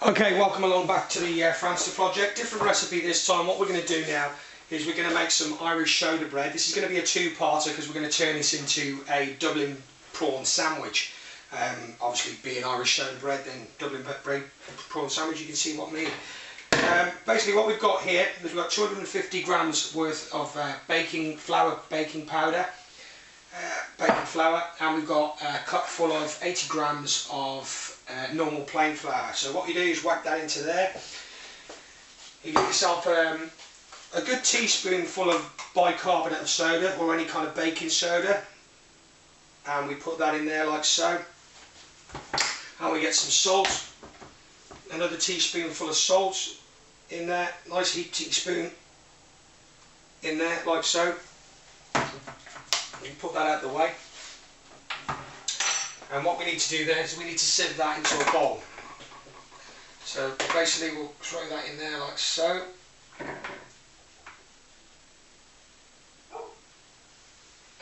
Okay, welcome along back to the Thefransterproject. Different recipe this time. What we're going to do now is we're going to make some Irish shoulder bread. This is going to be a two-parter because we're going to turn this into a Dublin prawn sandwich. Obviously, being Irish shoulder bread, then Dublin bread prawn sandwich, you can see what I mean. Basically, what we've got here is we've got 250 grams worth of baking flour, baking powder, and we've got a cup full of 80 grams of normal plain flour. So what you do is whack that into there. You get yourself a good teaspoonful of bicarbonate of soda or any kind of baking soda, and we put that in there like so. And we get some salt, another teaspoonful of salt in there, nice heaped teaspoon in there like so. You put that out of the way. And what we need to do there is we need to sieve that into a bowl. So basically we'll throw that in there like so.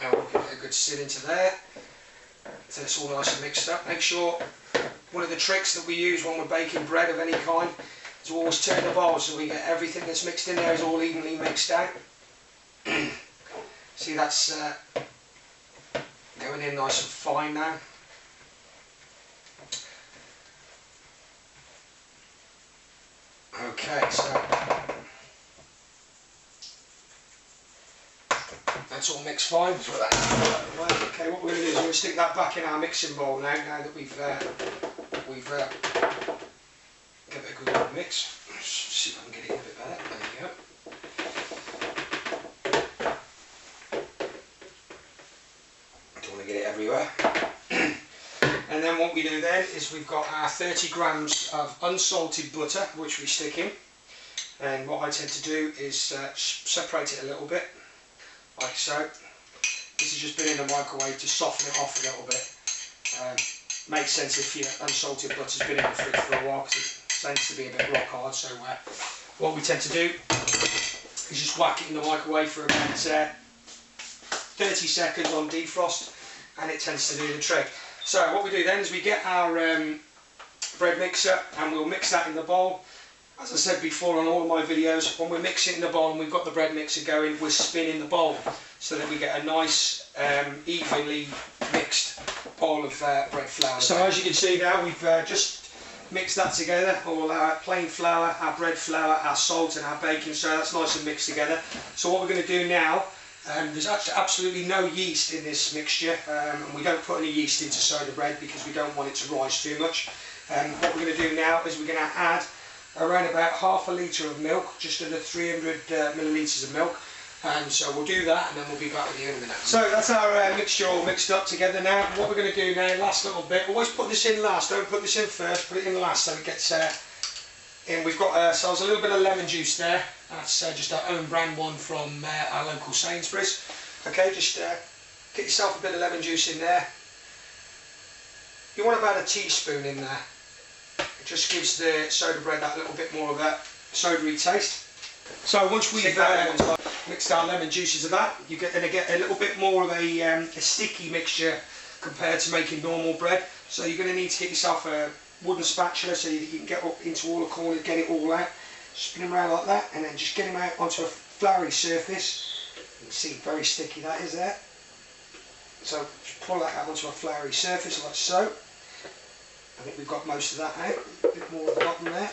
And we'll give it a good sieve into there. So it's all nice and mixed up. Make sure, one of the tricks that we use when we're baking bread of any kind is to always turn the bowl so we get everything that's mixed in there is all evenly mixed out. See, that's going in nice and fine now. Okay, so that's all mixed fine. Okay, what we're going to do is we're going to stick that back in our mixing bowl now that we've give it a good mix. Let's see if I can get it in a bit better. There you go. Don't want to get it everywhere. And then what we do then is we've got our 30 grams of unsalted butter which we stick in, and what I tend to do is separate it a little bit like so. This has just been in the microwave to soften it off a little bit. Makes sense if your unsalted butter's been in the fridge for a while because it tends to be a bit rock hard. So what we tend to do is just whack it in the microwave for about 30 seconds on defrost, and it tends to do the trick. So what we do then is we get our bread mixer and we'll mix that in the bowl. As I said before on all of my videos, when we're mixing in the bowl and we've got the bread mixer going, we're spinning the bowl so that we get a nice evenly mixed bowl of bread flour. So as you can see now, we've just mixed that together, all our plain flour, our bread flour, our salt and our baking soda. That's nice and mixed together. So what we're going to do now, there's absolutely no yeast in this mixture, and we don't put any yeast into soda bread because we don't want it to rise too much. What we're going to do now is we're going to add around about half a litre of milk, just under 300 millilitres of milk, and so we'll do that and then we'll be back with you in a minute. So that's our mixture all mixed up together now. What we're going to do now, last little bit, always put this in last, don't put this in first, put it in last so it gets in. We've got ourselves a little bit of lemon juice there. That's just our own brand one from our local Sainsbury's. Okay, just get yourself a bit of lemon juice in there. You want about a teaspoon in there. It just gives the soda bread that little bit more of a sodary taste. So once we've mixed our lemon juices of that, you're going to get a little bit more of a sticky mixture compared to making normal bread. So you're going to need to get yourself a wooden spatula so that you can get up into all the corners, get it all out. Spin them around like that, and then just get them out onto a floury surface. You can see very sticky that is there. So just pull that out onto a floury surface like so. I think we've got most of that out. A bit more at the bottom there.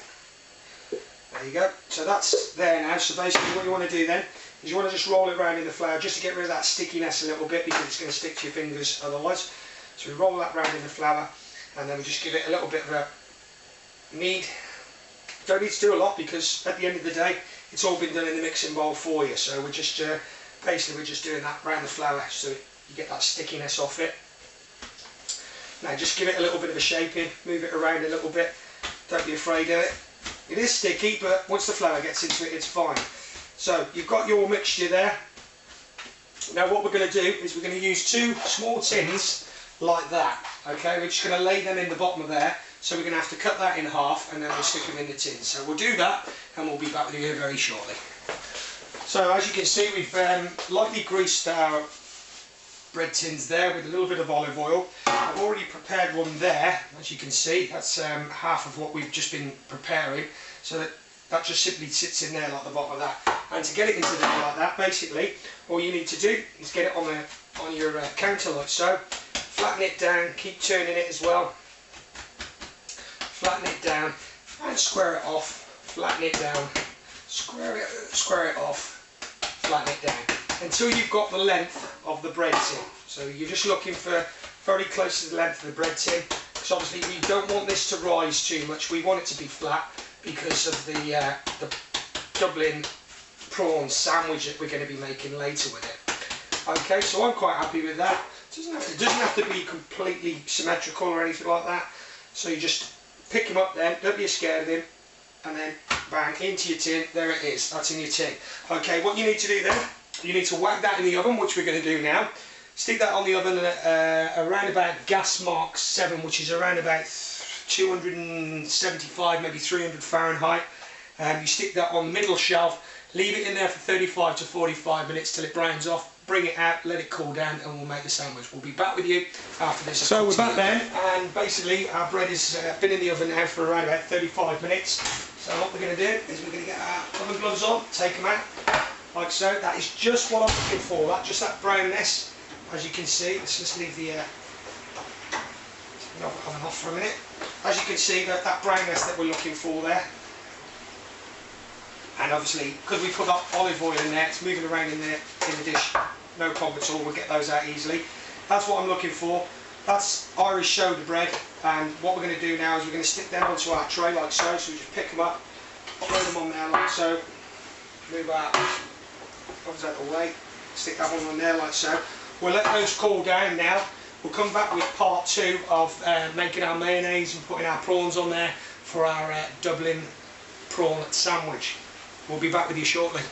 There you go. So that's there now. So basically what you want to do then is you want to just roll it around in the flour just to get rid of that stickiness a little bit because it's going to stick to your fingers otherwise. So we roll that around in the flour and then we just give it a little bit of a knead. Don't need to do a lot because at the end of the day it's all been done in the mixing bowl for you. So we're just basically we're just doing that around the flour so you get that stickiness off it. Now just give it a little bit of a shaping, move it around a little bit, don't be afraid of it. It is sticky, but once the flour gets into it, it's fine. So you've got your mixture there. Now what we're going to do is we're going to use 2 small tins like that. Okay, we're just going to lay them in the bottom of there. So we're going to have to cut that in half and then we'll stick them in the tin. So we'll do that and we'll be back with you very shortly. So as you can see, we've lightly greased our bread tins there with a little bit of olive oil. I've already prepared one there, as you can see. That's half of what we've just been preparing, so that just simply sits in there like the bottom of that. And to get it into there like that, basically, all you need to do is get it on your counter like so. Flatten it down, keep turning it as well. Flatten it down and square it off. Flatten it down, square it off, flatten it down until you've got the length of the bread tin. So you're just looking for very close to the length of the bread tin, because obviously we don't want this to rise too much. We want it to be flat because of the Dublin prawn sandwich that we're going to be making later with it. Okay, so I'm quite happy with that. It doesn't have to be completely symmetrical or anything like that. So you just pick him up then, don't be scared of him, and then bang, into your tin. There it is, that's in your tin. Okay, what you need to do then, you need to whack that in the oven, which we're going to do now. Stick that on the oven around about gas mark 7, which is around about 275, maybe 300 Fahrenheit. You stick that on the middle shelf, leave it in there for 35 to 45 minutes till it browns off. Bring it out, let it cool down, and we'll make the sandwich. We'll be back with you after this. So we're back then, and basically our bread has been in the oven now for around about 35 minutes. So what we're going to do is we're going to get our oven gloves on, take them out, like so. That is just what I'm looking for, just that brownness, as you can see. Let's just leave the oven off for a minute. As you can see, that brownness that we're looking for there. And obviously, because we put that olive oil in there, it's moving around in the dish. No problem at all, we'll get those out easily. That's what I'm looking for. That's Irish shoulder bread, and what we're going to do now is we're going to stick them onto our tray like so. So we just pick them up, load them on there like so, move our ones out of the way, stick that one on there like so. We'll let those cool down now. We'll come back with part 2 of making our mayonnaise and putting our prawns on there for our Dublin prawn sandwich. We'll be back with you shortly.